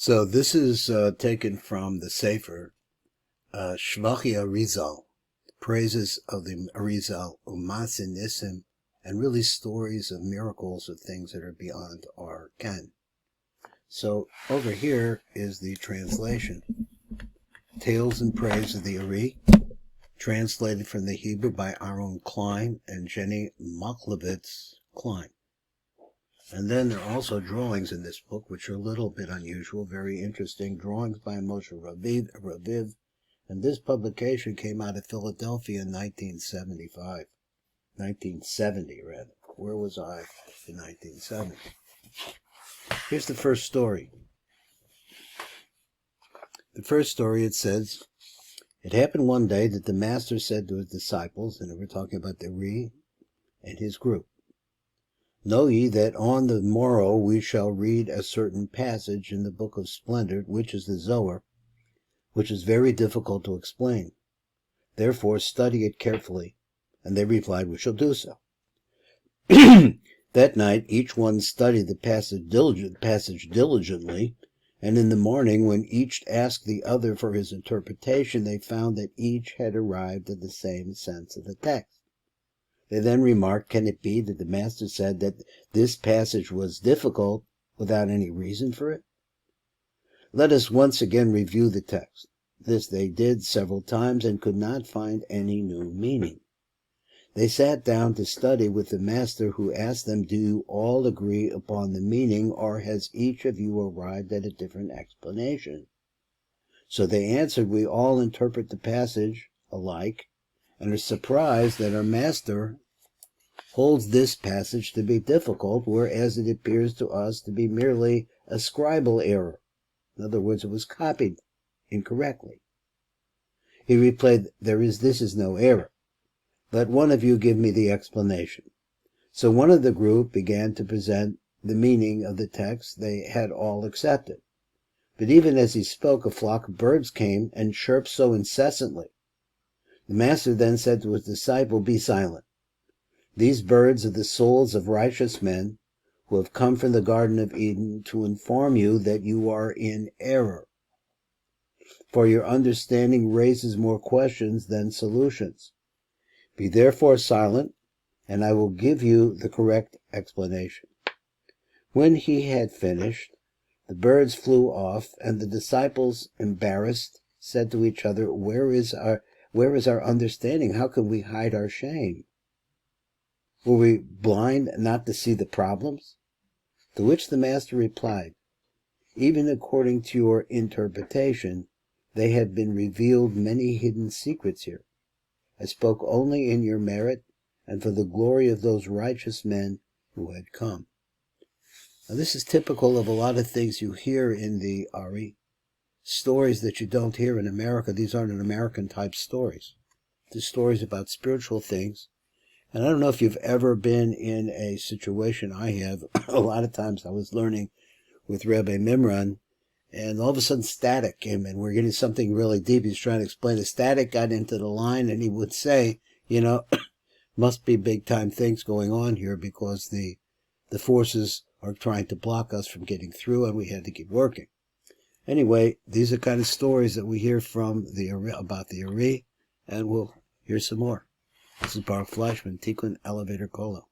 So this is taken from the Sefer Shvachi Arizal, praises of the Arizal, Umasin Nisim, and really stories of miracles of things that are beyond our ken. So over here is the translation. Tales and Praise of the ARI, translated from the Hebrew by Aaron Klein and Jenny Mochlevitz Klein. And then there are also drawings in this book, which are a little bit unusual, very interesting. Drawings by Moshe Raviv. And this publication came out of Philadelphia in 1970, rather. Where was I in 1970? Here's the first story. The first story, it says, it happened one day that the master said to his disciples, and we're talking about the ARI and his group, know ye that on the morrow we shall read a certain passage in the book of Splendor, which is the Zohar, which is very difficult to explain. Therefore study it carefully. And they replied, we shall do so. That night each one studied the passage diligently, and in the morning, when each asked the other for his interpretation, they found that each had arrived at the same sense of the text. They then remarked, can it be that the master said that this passage was difficult without any reason for it? Let us once again review the text. This they did several times and could not find any new meaning. They sat down to study with the master, who asked them, do you all agree upon the meaning, or has each of you arrived at a different explanation? So they answered, we all interpret the passage alike, and are surprised that our master holds this passage to be difficult, whereas it appears to us to be merely a scribal error. In other words, it was copied incorrectly. He replied, this is no error. Let one of you give me the explanation. So one of the group began to present the meaning of the text they had all accepted. But even as he spoke, a flock of birds came and chirped so incessantly. The master then said to his disciple, be silent. These birds are the souls of righteous men who have come from the Garden of Eden to inform you that you are in error. For your understanding raises more questions than solutions. Be therefore silent, and I will give you the correct explanation. When he had finished, the birds flew off, and the disciples, embarrassed, said to each other, where is our understanding? How can we hide our shame? Were we blind not to see the problems? To which the master replied, even according to your interpretation, they have been revealed many hidden secrets here. I spoke only in your merit and for the glory of those righteous men who had come. Now, this is typical of a lot of things you hear in the ARI. Stories that you don't hear in America. These aren't American type stories. They're stories about spiritual things. And I don't know if you've ever been in a situation, I have. A lot of times I was learning with Rabbi Mimran, and all of a sudden static came in. We're getting something really deep. He's trying to explain. The static got into the line, and he would say, must be big time things going on here, because the forces are trying to block us from getting through, and we had to keep working. Anyway, these are kind of stories that we hear from about the ARI, and we'll hear some more. This is Baruch Fleischman, Tikkun Elevator Kolo.